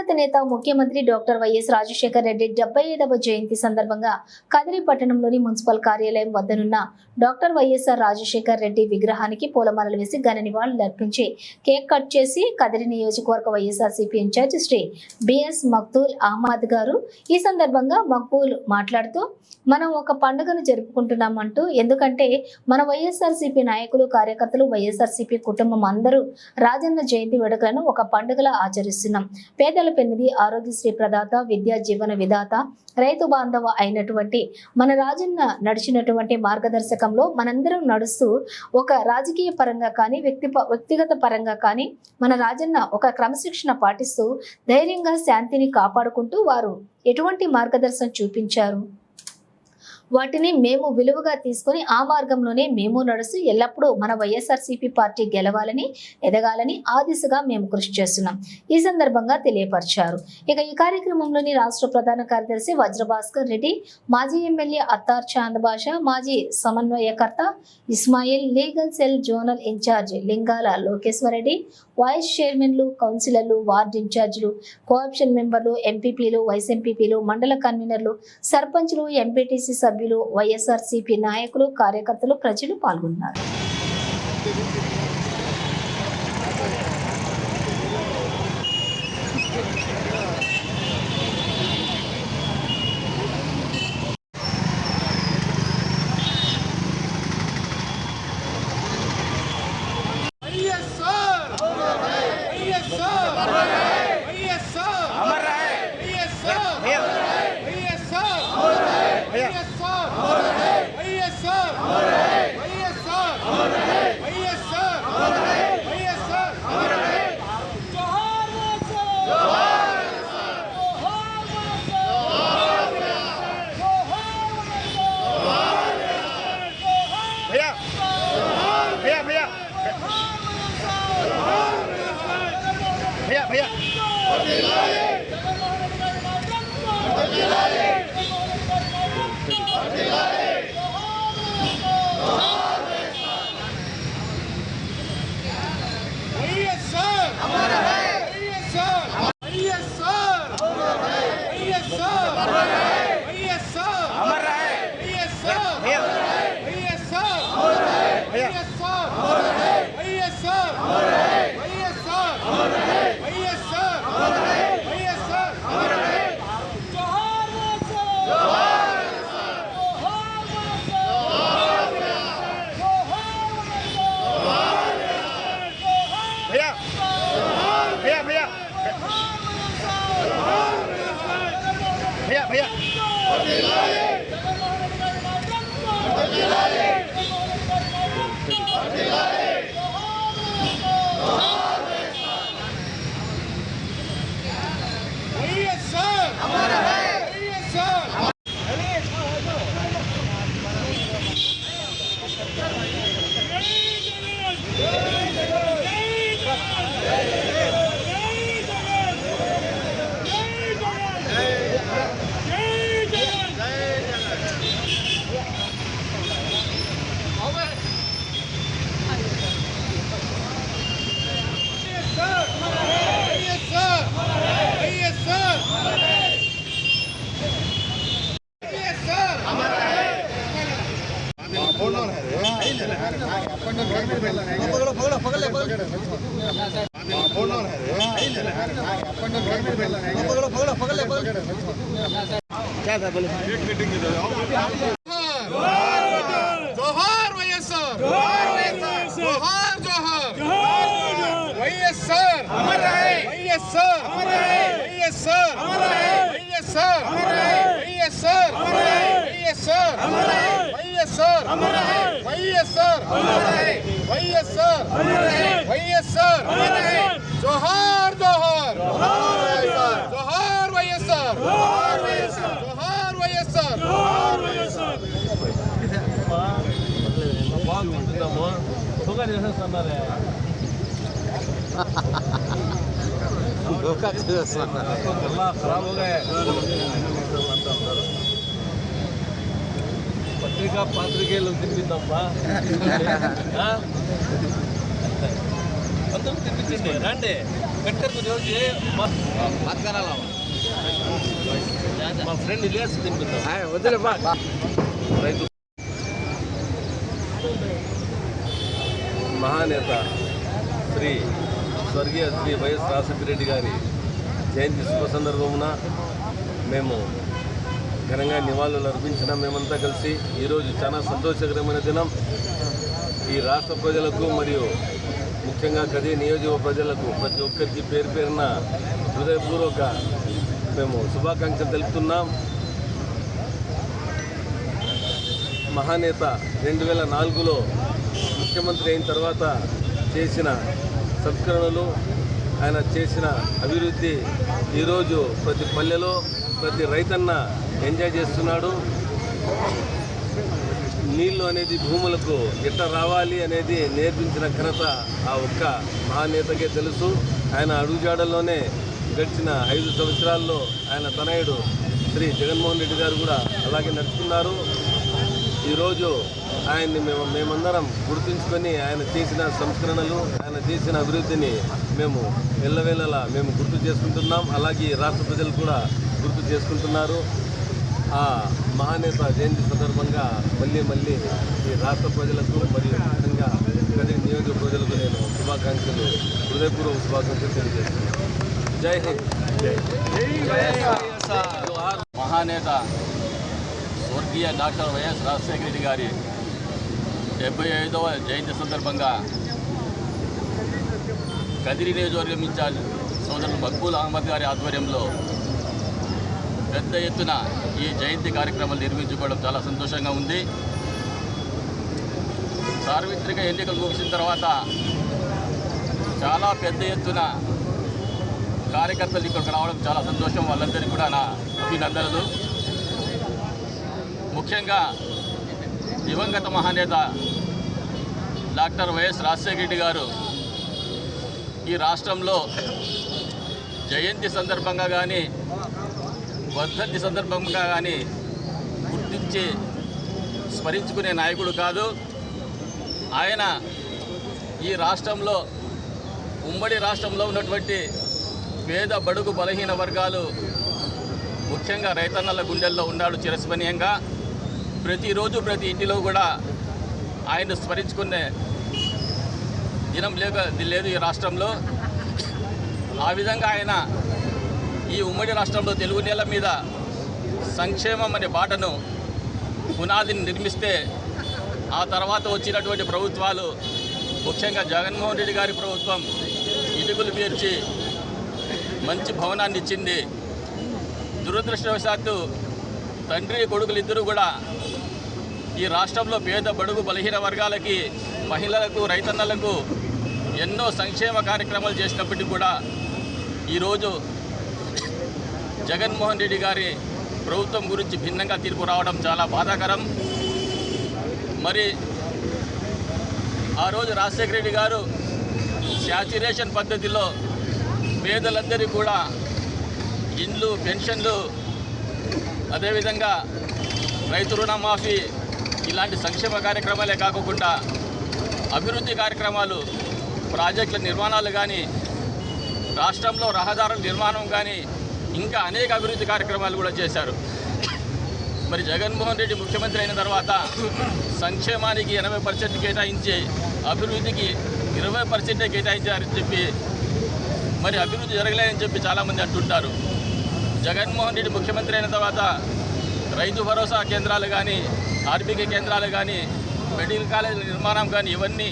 దివంగత నేత ముఖ్యమంత్రి డాక్టర్ వైఎస్ రాజశేఖర రెడ్డి 75వ జయంతి సందర్భంగా కదిరి పట్టణంలోని మున్సిపల్ కార్యాలయం వద్దనున్న డాక్టర్ వైఎస్ఆర్ రాజశేఖర రెడ్డి విగ్రహానికి పూలమాలలు వేసి ఘన నివాళులు అర్పించి కేక్ కట్ చేసి కదిరి నియోజకవర్గ వైఎస్ఆర్సీపీ ఇన్ఛార్జ్ శ్రీ బిఎస్ మక్తూల్ అహ్మద్ గారు ఈ సందర్భంగా మక్బూల్ మాట్లాడుతూ మనం ఒక పండుగను జరుపుకుంటున్నామంటూ, ఎందుకంటే మన వైఎస్ఆర్సీపీ నాయకులు కార్యకర్తలు వైఎస్ఆర్సీపీ కుటుంబం అందరూ రాజన్న జయంతి వేడుకలను ఒక పండుగలా ఆచరిస్తున్నాం. పేదల పెన్నిధి, ఆరోగ్యశ్రీ ప్రదాత, విద్యా జీవన విధాత, రైతు బాంధవ అయినటువంటి మన రాజన్న నడిచినటువంటి మార్గదర్శకంలో మనందరం నడుస్తూ ఒక రాజకీయ పరంగా కానీ వ్యక్తిగత పరంగా కానీ మన రాజన్న ఒక క్రమశిక్షణ పాటిస్తూ ధైర్యంగా శాంతిని కాపాడుకుంటూ వారు ఎటువంటి మార్గదర్శనం చూపించారు, వాటిని మేము విలువగా తీసుకొని ఆ మార్గంలోనే మేము నడుస్తూ ఎల్లప్పుడూ మన వైఎస్ఆర్సీపీ పార్టీ గెలవాలని, ఎదగాలని ఆ దిశగా మేము కృషి చేస్తున్నాం ఈ సందర్భంగా తెలియపరిచారు. ఇక ఈ కార్యక్రమంలోని రాష్ట్ర ప్రధాన కార్యదర్శి వజ్రభాస్కర్ రెడ్డి, మాజీ ఎమ్మెల్యే అత్తార్ చాంద్ బాషా, మాజీ సమన్వయకర్త Ismail, legal cell zonal incharge Lingala Lokeswara Reddy, vice చైర్మన్లు, కౌన్సిలర్లు, వార్డు ఇన్ఛార్జీలు, కోఆప్షన్ మెంబర్లు, ఎంపీపీలు, వైస్ ఎంపీపీలు, మండల కన్వీనర్లు, సర్పంచ్లు, ఎంపీటీసీ సభ్యులు, వైఎస్ఆర్సీపీ నాయకులు, కార్యకర్తలు, ప్రజలు పాల్గొన్నారు. जोहार వైఎస్ఆర్, जोहार जोहार వైఎస్ఆర్, అమర్ రహే వైఎస్ఆర్, అమర్ రహే వైఎస్ఆర్, అమర్ రహే వైఎస్ఆర్, అమర్ రహే వైఎస్ఆర్, అమర్ రహే వైఎస్ఆర్, అమర్ రహే వైఎస్ఆర్, అమర్ రహే వైఎస్ఆర్, అమర్ రహే వైఎస్ఆర్, అమర్ రహే వైఎస్ఆర్, అమర్ రహే जोहार जोहार जोहार వైఎస్ఆర్, जोहार వైఎస్ఆర్, जोहार వైఎస్ఆర్, जोहार వైఎస్ఆర్. బాగుంటుందమ్మా ధోకా చేసేస్తున్నారే ధోకా చేస్తున్నారు ఎలా ఖరాబ్ हो गए పత్రికా పాత్రికేయులు తిరిగిద్దమ్మా ఎందుకు తినిపించింది రండి కట్టర్ రోజు మా ఫ్రెండ్ ఇలియాస్ తినిపిస్తాం వద్దులే బా రైతు మహానేత స్వర్గీయ శ్రీ వైఎస్ రాజశేఖర రెడ్డి గారి జయంతి శుభ సందర్భమున మేము ఘనంగా నివాళులు అర్పించిన మేమంతా కలిసి ఈరోజు చాలా సంతోషకరమైన దినం. ఈ రాష్ట్ర ప్రజలకు మరియు ముఖ్యంగా కది నియోజక ప్రజలకు ప్రతి ఒక్కరికి పేరు పేరున హృదయపూర్వక మేము శుభాకాంక్షలు తెలుపుతున్నాం. మహానేత 2004లో ముఖ్యమంత్రి అయిన తర్వాత చేసిన సంస్కరణలు, ఆయన చేసిన అభివృద్ధి ఈరోజు ప్రతి పల్లెలో ప్రతి రైతన్న ఎంజాయ్ చేస్తున్నాడు. నీళ్లు అనేది భూములకు ఎట్లా రావాలి అనేది నేర్పించిన ఘనత ఆ ఒక్క మహానేతకే తెలుసు. ఆయన అడుగుజాడల్లోనే గడిచిన 5 సంవత్సరాల్లో ఆయన తనయుడు శ్రీ జగన్మోహన్ రెడ్డి గారు కూడా అలాగే నడుచుకున్నారు. ఈరోజు ఆయన్ని మేమందరం గుర్తుంచుకొని ఆయన చేసిన సంస్కరణలు, ఆయన చేసిన అభివృద్ధిని మేము ఎల్లవేళలా మేము గుర్తు చేసుకుంటున్నాం. అలాగే రాష్ట్ర ప్రజలు కూడా గుర్తు చేసుకుంటున్నారు. ఆ మహానేత జయంతి సందర్భంగా మళ్ళీ ఈ రాష్ట్ర ప్రజలకు మరియు ముఖ్యంగా కదిరి నియోజక ప్రజలకు నేను శుభాకాంక్షలు, హృదయపూర్వక శుభాకాంక్షలు తెలియజేస్తున్నాను. జై హింద్. మహానేత స్వర్గీయ డాక్టర్ వైఎస్ రాజశేఖర రెడ్డి గారి 75వ జయంతి సందర్భంగా కదిరి నియోజకవర్గం ఇన్ఛార్జ్ సోదరులు మక్బూల్ అహ్మద్ గారి ఆధ్వర్యంలో పెద్ద ఎత్తున ఈ జయంతి కార్యక్రమాలు నిర్వహించుకోవడం చాలా సంతోషంగా ఉంది. సార్వత్రిక ఎన్నికలు ముగిసిన తర్వాత చాలా పెద్ద ఎత్తున కార్యకర్తలు ఇక్కడికి రావడం చాలా సంతోషం. వాళ్ళందరికీ కూడా నా అభినందనలు. ముఖ్యంగా దివంగత మహానేత డాక్టర్ వైఎస్ రాజశేఖర రెడ్డి గారు ఈ రాష్ట్రంలో జయంతి సందర్భంగా కానీ వర్ధంతి సందర్భంగా కానీ గుర్తించి స్మరించుకునే నాయకుడు కాదు. ఆయన ఈ రాష్ట్రంలో ఉమ్మడి రాష్ట్రంలో ఉన్నటువంటి పేద బడుగు బలహీన వర్గాలు ముఖ్యంగా రైతన్నల గుండెల్లో ఉన్నాడు చిరస్మరణీయంగా. ప్రతిరోజు ప్రతి ఇంటిలో కూడా ఆయన స్మరించుకునే దినం లేదు ఈ రాష్ట్రంలో. ఆ విధంగా ఆయన ఈ ఉమ్మడి రాష్ట్రంలో తెలుగు నేల మీద సంక్షేమం అనే బాటను పునాదిని నిర్మిస్తే ఆ తర్వాత వచ్చినటువంటి ప్రభుత్వాలు ముఖ్యంగా జగన్మోహన్ రెడ్డి గారి ప్రభుత్వం ఇటుకలు పేర్చి మంచి భవనాన్ని ఇచ్చింది. దురదృష్టవశాత్తు తండ్రి కొడుకులు ఇద్దరు కూడా ఈ రాష్ట్రంలో పేద బడుగు బలహీన వర్గాలకి, మహిళలకు, రైతన్నలకు ఎన్నో సంక్షేమ కార్యక్రమాలు చేసినప్పటికీ కూడా ఈరోజు జగన్మోహన్ రెడ్డి గారి ప్రభుత్వం గురించి భిన్నంగా తీర్పు రావడం చాలా బాధాకరం. మరి ఆ రోజు రాజశేఖర రెడ్డి గారు శాచ్యురేషన్ పద్ధతిలో పేదలందరికీ కూడా ఇండ్లు, పెన్షన్లు, అదేవిధంగా రైతు రుణమాఫీ ఇలాంటి సంక్షేమ కార్యక్రమాలే కాకుండా అభివృద్ధి కార్యక్రమాలు, ప్రాజెక్టుల నిర్మాణాలు కానీ, రాష్ట్రంలో రహదారుల నిర్మాణం కానీ ఇంకా అనేక అభివృద్ధి కార్యక్రమాలు కూడా చేశారు. మరి జగన్మోహన్ రెడ్డి ముఖ్యమంత్రి అయిన తర్వాత సంక్షేమానికి 80% కేటాయించి అభివృద్ధికి 20% కేటాయించారని చెప్పి మరి అభివృద్ధి జరగలేదని చెప్పి చాలామంది అంటుంటారు. జగన్మోహన్ రెడ్డి ముఖ్యమంత్రి అయిన తర్వాత రైతు భరోసా కేంద్రాలు కానీ, ఆర్బీకే కేంద్రాలు కానీ, మెడికల్ కాలేజీల నిర్మాణం కానీ, ఇవన్నీ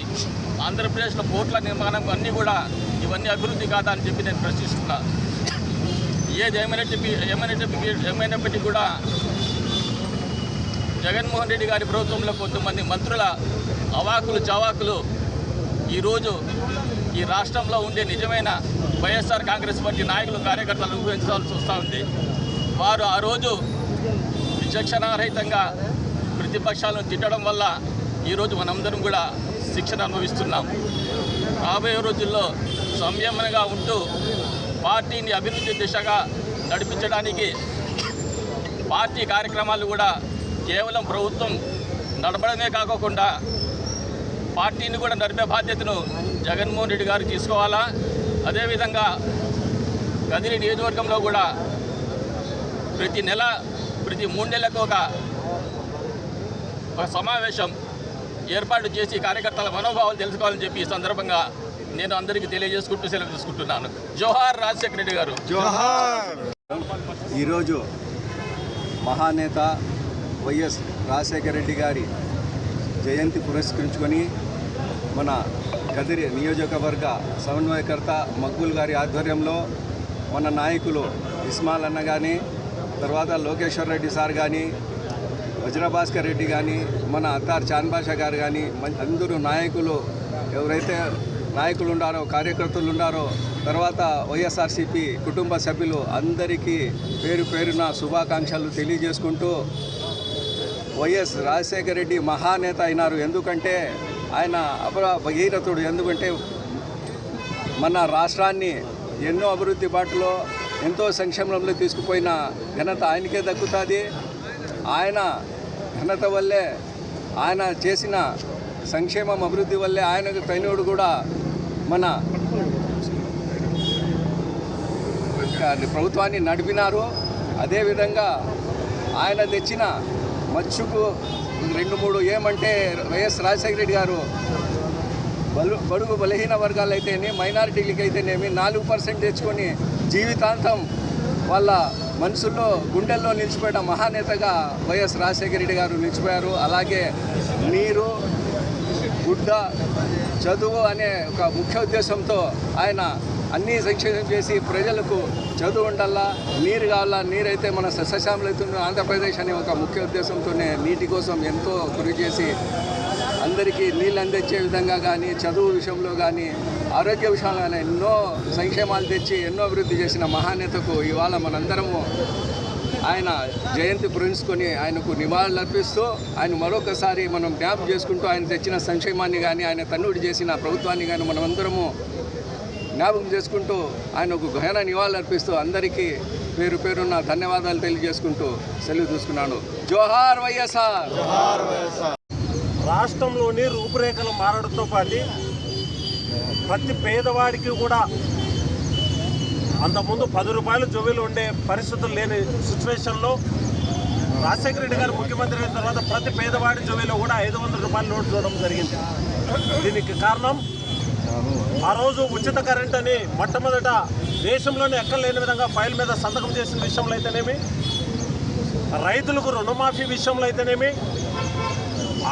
ఆంధ్రప్రదేశ్లో పోర్ట్ల నిర్మాణం అన్నీ కూడా ఇవన్నీ అభివృద్ధి కాదా అని చెప్పి నేను ప్రశ్నిస్తున్నా. ఏమైనప్పటికీ కూడా జగన్మోహన్ రెడ్డి గారి ప్రభుత్వంలో కొంతమంది మంత్రుల అవాకులు చవాకులు ఈరోజు ఈ రాష్ట్రంలో ఉండే నిజమైన వైఎస్ఆర్ కాంగ్రెస్ పార్టీ నాయకులు, కార్యకర్తలు అనుభవించాల్సి వస్తూ ఉంది. వారు ఆ రోజు విచక్షణారహితంగా ప్రతిపక్షాలను తిట్టడం వల్ల ఈరోజు మనందరం కూడా శిక్షణ అనుభవిస్తున్నాం. రాబోయే రోజుల్లో సంయమనంగా ఉంటూ పార్టీని అభివృద్ధి దిశగా నడిపించడానికి పార్టీ కార్యక్రమాలు కూడా కేవలం ప్రభుత్వం నడపడమే కాకుండా పార్టీని కూడా నడిపే బాధ్యతను జగన్మోహన్ రెడ్డి గారు తీసుకోవాలా. అదేవిధంగా కదిరి నియోజకవర్గంలో కూడా ప్రతి 3 నెలలకు ఒక సమావేశం ఏర్పాటు చేసి కార్యకర్తల మనోభావాలు తెలుసుకోవాలని చెప్పి ఈ సందర్భంగా నేను అందరికీ తెలియజేసుకుంటూ సెలవు తీసుకుంటున్నాను. జోహార్ రాజశేఖర రెడ్డి గారు. జోహార్. ఈరోజు మహానేత వైఎస్ రాజశేఖర రెడ్డి గారి జయంతి పురస్కరించుకొని మన కదిరి నియోజకవర్గ సమన్వయకర్త మక్బూల్ గారి ఆధ్వర్యంలో మన నాయకులు ఇస్మాల్ అన్న కానీ, తర్వాత లోకేశ్వర్ రెడ్డి సార్ కానీ, వజ్రభాస్కర్ రెడ్డి కానీ, మన అత్తార్ చాన్బాషా గారు కానీ, అందరూ నాయకులు ఎవరైతే నాయకులు ఉన్నారో, కార్యకర్తలు ఉన్నారో, తర్వాత వైఎస్ఆర్సీపీ కుటుంబ సభ్యులు అందరికీ పేరు పేరున శుభాకాంక్షలు తెలియజేసుకుంటూ, వైఎస్ రాజశేఖర రెడ్డి మహానేత అయినారు. ఎందుకంటే ఆయన భగీరథుడు. ఎందుకంటే మన రాష్ట్రాన్ని ఎన్నో అభివృద్ధి బాటలో ఎంతో సంక్షేమంలో తీసుకుపోయిన ఘనత ఆయనకే దక్కుతుంది. ఆయన ఘనత వల్లే, ఆయన చేసిన సంక్షేమం అభివృద్ధి వల్లే ఆయనకు తైనోడు కూడా మన ప్రభుత్వాన్ని నడిపినారు. అదేవిధంగా ఆయన తెచ్చిన మచ్చుకు 2-3 ఏమంటే వైఎస్ రాజశేఖర రెడ్డి గారు బడుగు బలహీన వర్గాలు అయితేనే, మైనారిటీలకి అయితేనేమి 4% తెచ్చుకొని జీవితాంతం వాళ్ళ మనసుల్లో గుండెల్లో నిలిచిపోయిన మహానేతగా వైఎస్ రాజశేఖర రెడ్డి గారు నిలిచిపోయారు. అలాగే నీరు, గుడ్డ, చదువు అనే ఒక ముఖ్య ఉద్దేశంతో ఆయన అన్నీ సంక్షేమం చేసి ప్రజలకు చదువు ఉండాలా, నీరు కావాలా, నీరైతే మన సస్యశ్యామలవుతుంది ఆంధ్రప్రదేశ్ అనే ఒక ముఖ్య ఉద్దేశంతోనే నీటి కోసం ఎంతో కృషి చేసి అందరికీ నీళ్ళు అందించే విధంగా కానీ, చదువు విషయంలో కానీ, ఆరోగ్య విషయంలో కానీ ఎన్నో సంక్షేమాలు తెచ్చి ఎన్నో అభివృద్ధి చేసిన మహానేతకు ఇవాళ మనందరము ఆయన జయంతి పురస్కరించుకొని ఆయనకు నివాళులు అర్పిస్తూ, ఆయన మరొకసారి మనం జ్ఞాపకం చేసుకుంటూ ఆయన తెచ్చిన సంక్షేమాన్ని కానీ, ఆయన తన్నుడి చేసిన ప్రభుత్వాన్ని కానీ మనమందరము జ్ఞాపకం చేసుకుంటూ ఆయనకు ఘన నివాళులు అర్పిస్తూ అందరికీ పేరు పేరున్న ధన్యవాదాలు తెలియజేసుకుంటూ సెలవు తీసుకున్నాను. జోహార్ వైఎస్ఆర్. రాష్ట్రంలోని రూపురేఖలు మారడంతో పాటు ప్రతి పేదవాడికి కూడా అంతకుముందు 10 రూపాయలు జోబీలు ఉండే పరిస్థితులు లేని సిచ్యువేషన్లో రాజశేఖర రెడ్డి గారు ముఖ్యమంత్రి అయిన తర్వాత ప్రతి పేదవాడి జోబీలో కూడా 500 రూపాయల నోటు చూడడం జరిగింది. దీనికి కారణం ఆ రోజు ఉచిత కరెంట్ అని మొట్టమొదట దేశంలోనే ఎక్కడ లేని విధంగా ఫైల్ మీద సంతకం చేసిన విషయంలో అయితేనేమి, రైతులకు రుణమాఫీ విషయంలో అయితేనేమి,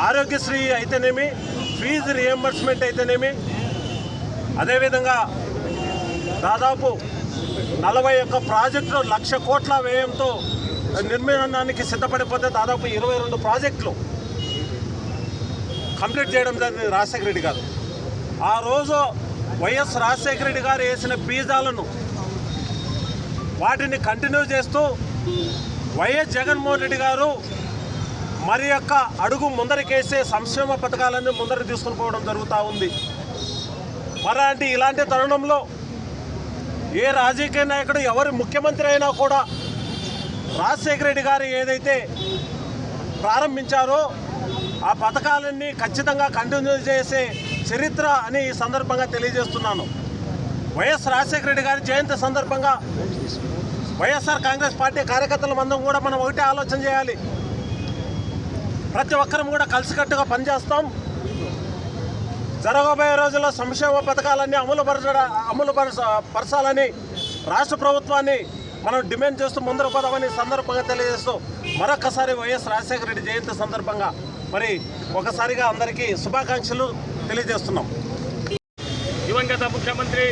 ఆరోగ్యశ్రీ అయితేనేమి, ఫీజు రియంబర్స్మెంట్ అయితేనేమి, అదేవిధంగా దాదాపు 41 ప్రాజెక్టులు 1,00,000 కోట్ల వ్యయంతో నిర్మాణానికి సిద్ధపడిపోతే దాదాపు 22 ప్రాజెక్టులు కంప్లీట్ చేయడం జరిగింది రాజశేఖర రెడ్డి గారు. ఆ రోజు వైఎస్ రాజశేఖర రెడ్డి గారు వేసిన బీజాలను వాటిని కంటిన్యూ చేస్తూ వైఎస్ జగన్మోహన్ రెడ్డి గారు మరి యొక్క అడుగు ముందరికేసే సంక్షేమ పథకాలన్నీ ముందరికి తీసుకుని పోవడం జరుగుతూ ఉంది. మరి ఇలాంటి తరుణంలో ఏ రాజకీయ నాయకుడు ఎవరు ముఖ్యమంత్రి అయినా కూడా రాజశేఖర రెడ్డి గారు ఏదైతే ప్రారంభించారో ఆ పథకాలన్నీ ఖచ్చితంగా కంటిన్యూ చేసే చరిత్ర అని ఈ సందర్భంగా తెలియజేస్తున్నాను. వైఎస్ రాజశేఖర రెడ్డి గారి జయంతి సందర్భంగా వైఎస్ఆర్ కాంగ్రెస్ పార్టీ కార్యకర్తల మందం కూడా మనం ఒకటే ఆలోచన చేయాలి. ప్రతి ఒక్కరం కూడా కలిసికట్టుగా పనిచేస్తాం. జరగబోయే రోజుల్లో సంక్షేమ పథకాలన్నీ పరచాలని రాష్ట్ర ప్రభుత్వాన్ని మనం డిమాండ్ చేస్తూ ముందర పోదామని సందర్భంగా తెలియజేస్తూ మరొకసారి వైఎస్ రాజశేఖర రెడ్డి జయంతి సందర్భంగా మరి ఒకసారిగా అందరికీ శుభాకాంక్షలు తెలియజేస్తున్నాం. దివంగత ముఖ్యమంత్రి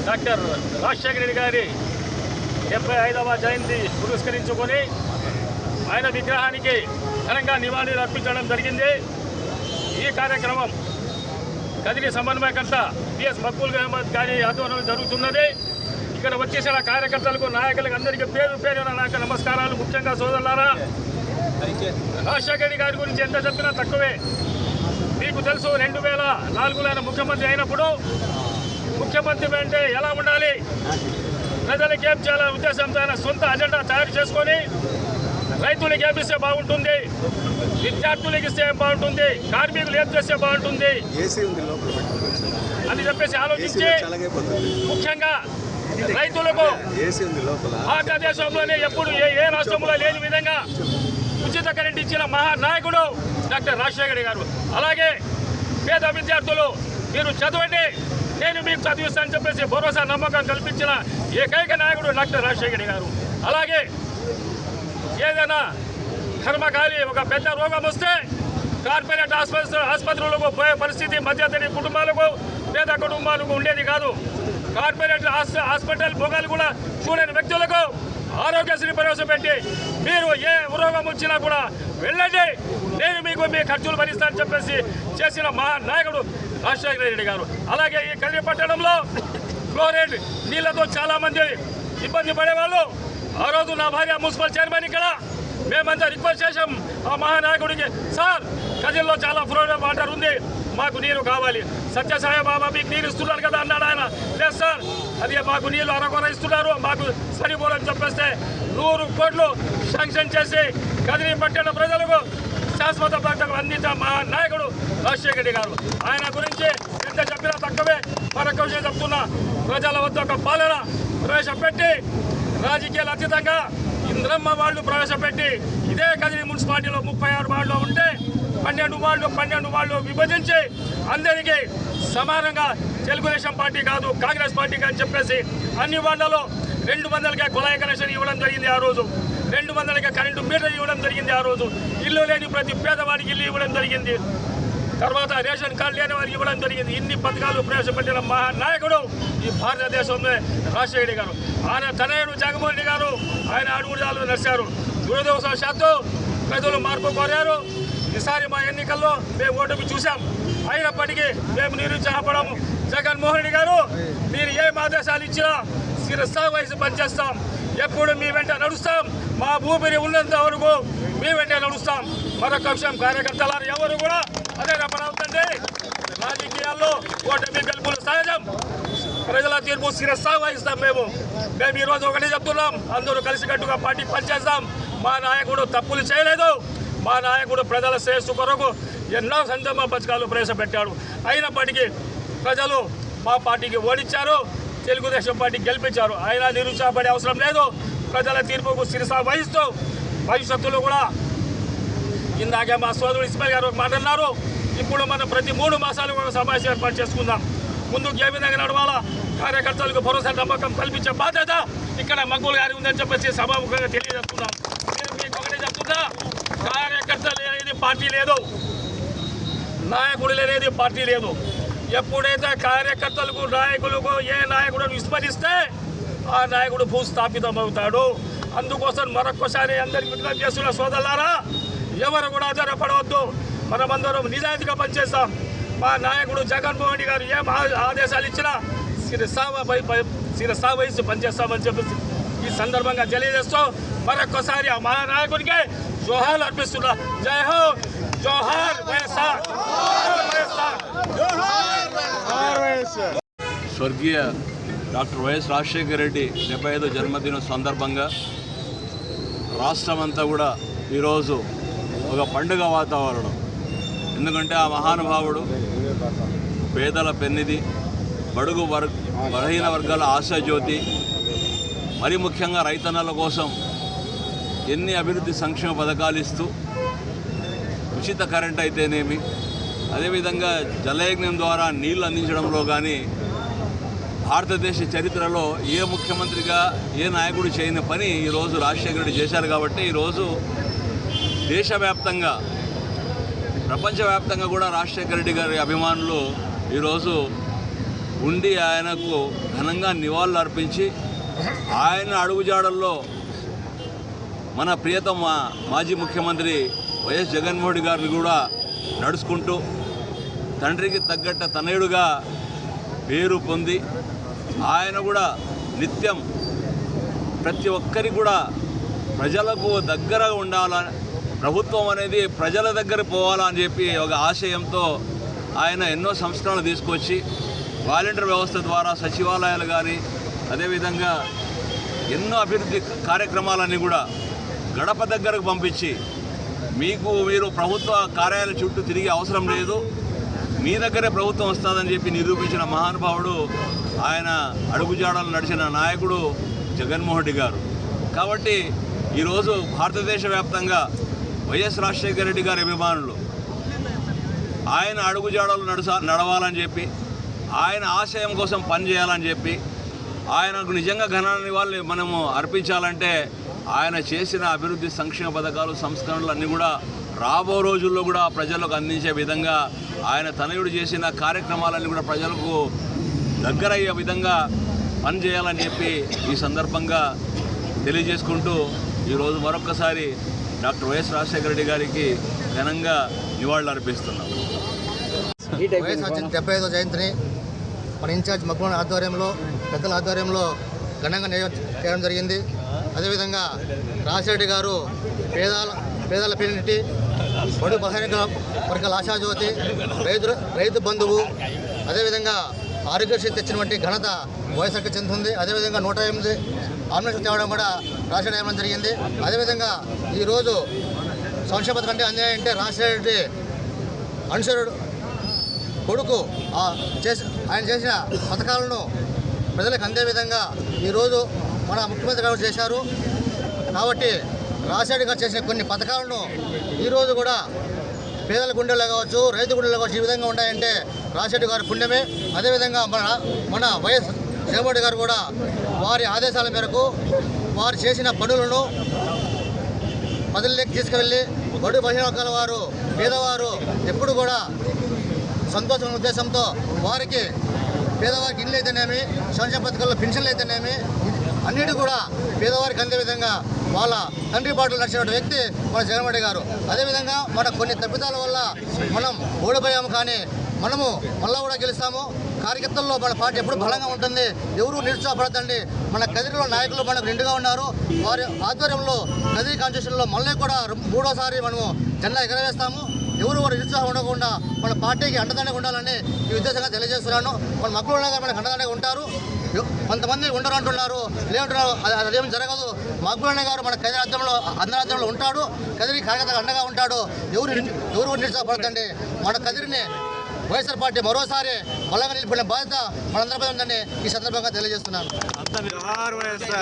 డాక్టర్ రాజశేఖర రెడ్డి గారి 75వ జయంతి పురస్కరించుకొని ఆయన విగ్రహానికి ఘనంగా నివాళులు అర్పించడం జరిగింది. ఈ కార్యక్రమం కదిరి సమన్వయకర్త పిఎస్ మక్బూల్ అహ్మద్ గారి ఆధ్వర్యంలో జరుగుతున్నది. ఇక్కడ వచ్చేసిన కార్యకర్తలకు, నాయకులకు అందరికీ పేరు పేరున నాకు నమస్కారాలు. ముఖ్యంగా సోదరులారా, రాజశేఖర రెడ్డి గారి గురించి ఎంత చెప్పినా తక్కువే. మీకు తెలుసు, 2004లో ఆయన ముఖ్యమంత్రి అయినప్పుడు ముఖ్యమంత్రి అంటే ఎలా ఉండాలి, ప్రజలకు ఏం చేయాలనే ఉద్దేశంతో ఆయన సొంత అజెండా తయారు చేసుకొని రైతులకు ఏమిస్తే బాగుంటుంది, విద్యార్థులకు ఇస్తే ఏం బాగుంటుంది, కార్మికులు ఏం చేస్తే బాగుంటుంది అని చెప్పేసి ఆలోచించి ముఖ్యంగా రైతులకు భారతదేశంలోనే ఎప్పుడు ఏ రాష్ట్రంలో లేని విధంగా ఉచిత కరెంట్ ఇచ్చిన మహానాయకుడు డాక్టర్ రాజశేఖర గారు. అలాగే పేద విద్యార్థులు మీరు చదవండి, నేను మీకు చదివిస్తానని చెప్పేసి భరోసా నమ్మకం కల్పించిన ఏకైక నాయకుడు డాక్టర్ రాజశేఖర గారు. అలాగే ఏదైనా కర్మకాలి ఒక పెద్ద రోగం వస్తే కార్పొరేట్ ఆసుపత్రులకు పోయే పరిస్థితి మధ్యతరగతి కుటుంబాలకు, పేద కుటుంబాలకు ఉండేది కాదు. కార్పొరేట్ హాస్పిటల్ భోగాలు కూడా చూడని వ్యక్తులకు ఆరోగ్యశ్రీ ప్రవేశపెట్టి మీరు ఏ రోగం వచ్చినా కూడా వెళ్ళండి, నేను మీకు మీ ఖర్చులు భరిస్తానని చెప్పేసి చేసిన నాయకుడు రాజశేఖర రెడ్డి గారు. అలాగే ఈ కదిరి పట్టణంలో ఫ్లోరైడ్ నీళ్లతో చాలామంది ఇబ్బంది పడేవాళ్ళు. ఆ రోజు నా భార్య మున్సిపల్ చైర్మన్ ఇక్కడ మేమంతా రిక్వెస్ట్ చేశాం ఆ మహానాయకుడికి, సార్ కదిరిలో చాలా ఫ్లోరైడ్ వాటర్ ఉంది, మాకు నీరు కావాలి. సత్యసాయి బాబా మీకు నీరు ఇస్తున్నారు కదా అన్నాడు ఆయన. లేదు సార్, అది మాకు నీళ్ళు అరకొర ఇస్తున్నారు, మాకు సరిపోలని చెప్పేస్తే 100 కోట్లు శాంక్షన్ చేసి కదిరి పట్టణ ప్రజలకు శాశ్వత పంటకు అందించిన మా నాయకుడు రాజశేఖర రెడ్డి గారు. ఆయన గురించి ఎంత చెప్పినా తక్కువే. మరొక విషయం చెప్తున్నా, ప్రజల వద్ద ఒక పాలన ప్రవేశపెట్టి రాజకీయాలు అతీతంగా ఇంద్రమ్మ వాళ్ళు ప్రవేశపెట్టి ఇదే కదిరి మున్సిపాలిటీలో 36 వార్డులో ఉంటే 12 వార్డులు విభజించి అందరికీ సమానంగా తెలుగుదేశం పార్టీ కాదు కాంగ్రెస్ పార్టీకి అని చెప్పేసి అన్ని వార్డులలో 200కే కుళాయి కనెక్షన్ ఇవ్వడం జరిగింది. ఆ రోజు 200కే కరెంటు మీటర్ ఇవ్వడం జరిగింది. ఆ రోజు ఇల్లు లేని ప్రతి పేదవాడికి ఇల్లు ఇవ్వడం జరిగింది. తర్వాత రేషన్ కార్డు లేని వారికి ఇవ్వడం జరిగింది. ఇన్ని పథకాలు ప్రవేశపెట్టిన మహానాయకుడు ఈ భారతదేశంలో రాజశేఖర రెడ్డి గారు. ఆయన తనయుడు జగన్మోహన్ రెడ్డి గారు ఆయన అడుగుజాలు నడిచారు. దురదృష్టవశాత్తు ప్రజలు మార్పు కోరారు. ఈసారి మా ఎన్నికల్లో మేము ఓటుకు చూసాం. అయినప్పటికీ మేము నిరుత్సాహపడము. జగన్మోహన్ రెడ్డి గారు మీరు ఏం ఆదేశాలు ఇచ్చినా శిరస్సా వయసు పనిచేస్తాం, ఎప్పుడు మీ వెంట నడుస్తాం, మా ఊపిరి ఉన్నంత వరకు మీ వెంట నడుస్తాం. మరొక విషయం, కార్యకర్తలు ఎవరు కూడా అదే రపడవుతుంది. రాజకీయాల్లో ఓటమి గెలుపులు సహజం, ప్రజల తీర్పు శిరస్సా వహిస్తాం. మేము ఈరోజు ఒకటే చెప్తున్నాం, అందరూ కలిసికట్టుగా పార్టీ పనిచేస్తాం. మా నాయకుడు తప్పులు చేయలేదు. మా నాయకుడు ప్రజల శ్రేయస్సు కొరకు ఎన్నో సంక్షేమ పథకాలు ప్రవేశపెట్టాడు. అయినప్పటికీ ప్రజలు మా పార్టీకి ఓడించారు, తెలుగుదేశం పార్టీ గెలిపించారు. ఆయన నిరుత్సాహపడే అవసరం లేదు. ప్రజల తీర్పుకు శిరసా వహిస్తూ భవిష్యత్తులో కూడా ఇందాక మా సోదరుడు ఇస్మాయిల్ గారు ఒక మాట అన్నారు. ఇప్పుడు మనం ప్రతి 3 మాసాలు కూడా సమావేశం ఏర్పాటు చేసుకుందాం. ముందుకు ఏ విధంగా నడవాలా, కార్యకర్తలకు భరోసా నమ్మకం కల్పించే బాధ్యత ఇక్కడ మగ్గులు గారి ఉందని చెప్పేసి సభాముఖంగా తెలియజేస్తున్నాం. నేను మీకు ఒకటే చెప్తున్నా, కార్యకర్తలు అనేది పార్టీ లేదు, నాయకుడు లేనేది పార్టీ లేదు. ఎప్పుడైతే కార్యకర్తలకు నాయకులకు ఏ నాయకుడు విస్మరిస్తే ఆ నాయకుడు భూస్థాపితం అవుతాడు. అందుకోసం మరొక్కసారి అందరికీ విజ్ఞప్తి చేస్తున్న సోదరులారా, ఎవరు కూడా ఆధారపడవద్దు. మనమందరం నిజాయితీగా పనిచేస్తాం. మా నాయకుడు జగన్మోహన్ రెడ్డి గారు ఏం ఆదేశాలు ఇచ్చినా శిరసా వహించి పనిచేస్తామని చెప్పేసి ఈ సందర్భంగా తెలియజేస్తూ మరొక్కసారి మా నాయకుడికి జోహార్లు అర్పిస్తున్నా. జై హో, జోహార్ వైఎస్ఆర్. స్వర్గీయ డాక్టర్ వైఎస్ రాజశేఖర రెడ్డి 75వ జన్మదినం సందర్భంగా రాష్ట్రమంతా కూడా ఈరోజు ఒక పండుగ వాతావరణం. ఎందుకంటే ఆ మహానుభావుడు పేదల పెన్నిధి, బడుగు బలహీన వర్గాల ఆశాజ్యోతి, మరి ముఖ్యంగా రైతన్నల కోసం ఎన్ని అభివృద్ధి సంక్షేమ పథకాలు ఇస్తూ ఉచిత కరెంట్ అయితేనేమి, అదేవిధంగా జలయజ్ఞం ద్వారా నీళ్లు అందించడంలో కానీ భారతదేశ చరిత్రలో ఏ ముఖ్యమంత్రిగా ఏ నాయకుడు చేయని పని ఈరోజు రాజశేఖర రెడ్డి చేశారు. కాబట్టి ఈరోజు దేశవ్యాప్తంగా ప్రపంచవ్యాప్తంగా కూడా రాజశేఖర రెడ్డి గారి అభిమానులు ఈరోజు ఉండి ఆయనకు ఘనంగా నివాళులు అర్పించి ఆయన అడుగుజాడల్లో మన ప్రియతమ మాజీ ముఖ్యమంత్రి వైఎస్ జగన్మోహన్ రెడ్డి గారిని కూడా నడుచుకుంటూ తండ్రికి తగ్గట్ట తనయుడుగా పేరు పొంది ఆయన కూడా నిత్యం ప్రతి ఒక్కరికి కూడా ప్రజలకు దగ్గర ఉండాలని, ప్రభుత్వం అనేది ప్రజల దగ్గర పోవాలని చెప్పి ఒక ఆశయంతో ఆయన ఎన్నో సంస్కరణలు తీసుకొచ్చి వాలంటీర్ వ్యవస్థ ద్వారా సచివాలయాలు కానీ అదేవిధంగా ఎన్నో అభివృద్ధి కార్యక్రమాలన్నీ కూడా గడప దగ్గరకు పంపించి మీరు ప్రభుత్వ కార్యాలయం చుట్టూ తిరిగే అవసరం లేదు, మీ దగ్గరే ప్రభుత్వం వస్తుందని చెప్పి నిరూపించిన మహానుభావుడు ఆయన అడుగుజాడలు నడిచిన నాయకుడు జగన్మోహన్ రెడ్డి గారు. కాబట్టి ఈరోజు భారతదేశ వ్యాప్తంగా వైఎస్ రాజశేఖర రెడ్డి గారి అభిమానులు ఆయన అడుగుజాడలు నడవాలని చెప్పి, ఆయన ఆశయం కోసం పనిచేయాలని చెప్పి, ఆయనకు నిజంగా ఘన నివాళులు మనము అర్పించాలంటే ఆయన చేసిన అభివృద్ధి సంక్షేమ పథకాలు సంస్కరణలు అన్నీ కూడా రాబో రోజుల్లో కూడా ప్రజలకు అందించే విధంగా, ఆయన తనయుడు చేసిన కార్యక్రమాలన్నీ కూడా ప్రజలకు దగ్గరయ్యే విధంగా పనిచేయాలని చెప్పి ఈ సందర్భంగా తెలియజేసుకుంటూ ఈరోజు మరొక్కసారి డాక్టర్ వైఎస్ రాజశేఖర రెడ్డి గారికి ఘనంగా నివాళులు అర్పిస్తున్నాం. వైఎస్ 75వ జయంతిని మన ఇన్ఛార్జ్ మగ్మోహన్ ఆధ్వర్యంలో, పెద్దల ఆధ్వర్యంలో ఘనంగా చేయడం జరిగింది. అదేవిధంగా రాజశేఖర గారు పేదల పెన్నిటి, బడుగు బలహీన వర్గాల ఆశాజ్యోతి, రైతు బంధువు, అదేవిధంగా ఆరోగ్యశ్రీ తెచ్చినటువంటి ఘనత వైఎస్ఆర్కి చెందుతుంది. అదేవిధంగా 108 ఆంబులెన్స్ తేవడం కూడా రాజశేఖర ఇవ్వడం జరిగింది. అదేవిధంగా ఈరోజు సంక్షేమ పథకం అంటే అన్యాయం అంటే రాజశేఖర రెడ్డి అనుసరుడు కొడుకు ఆయన చేసిన పథకాలను ప్రజలకు అందే విధంగా ఈరోజు మన ముఖ్యమంత్రి గారు చేశారు. కాబట్టి రాజశేఖర గారు చేసిన కొన్ని పథకాలను ఈరోజు కూడా పేదల గుండెల్లో కావచ్చు, రైతు గుండెల్లో కావచ్చు, ఈ విధంగా ఉంటాయంటే రాజశేఖర గారి పుణ్యమే. అదేవిధంగా మన వైఎస్ జగన్మోహన్ రెడ్డి గారు కూడా వారి ఆదేశాల మేరకు వారు చేసిన పనులను ప్రజల్లోకి తీసుకువెళ్ళి బడుగు బలహీన వర్గాల వారు, పేదవారు ఎప్పుడు కూడా సంతోషమైన ఉద్దేశంతో వారికి, పేదవారికి ఇళ్ళు అయితేనేమి, సంక్షేమ పథకాల్లో పెన్షన్లు అయితేనేమి, అన్నిటి కూడా పేదవారికి అందే విధంగా వాళ్ళ తండ్రి బాటలు నడిచిన వ్యక్తి మన జగన్మోహన్ రెడ్డి గారు. అదేవిధంగా మన కొన్ని తప్పిదాల వల్ల మనం ఓడిపోయాము, కానీ మనము మళ్ళా కూడా గెలుస్తాము. కార్యకర్తల్లో మన పార్టీ ఎప్పుడు బలంగా ఉంటుంది, ఎవరు నిరుత్సాహపడద్దండి. మన కదిరిలో నాయకులు మనకు నిండుగా ఉన్నారు. వారి ఆధ్వర్యంలో కదిరి కాన్స్టిట్యూషన్లో మళ్ళీ కూడా 3వ సారి మనము జెండా ఎగరవేస్తాము. ఎవరు కూడా నిరుత్సాహం ఉండకుండా మన పార్టీకి అండదండగా ఉండాలని ఈ ఉద్దేశంగా తెలియజేస్తున్నాను. మన మక్కువ మనకు అండదండగా ఉంటారు. కొంతమంది ఉండరు అంటున్నారు, లేదంటున్నారు, అదేం జరగదు. మక్కువ గారు మన కదిరి అందరాజ్యంలో ఉంటాడు, కదిరి కార్యకర్తగా అండగా ఉంటాడు. ఎవరు నిరుత్సాహపడద్దండి. మన కదిరిని వైఎస్ఆర్ పార్టీ మరోసారి బలంగా నిలిపిన బాధ్యత మనందరిపై ఉందని ఈ సందర్భంగా తెలియజేస్తున్నాను.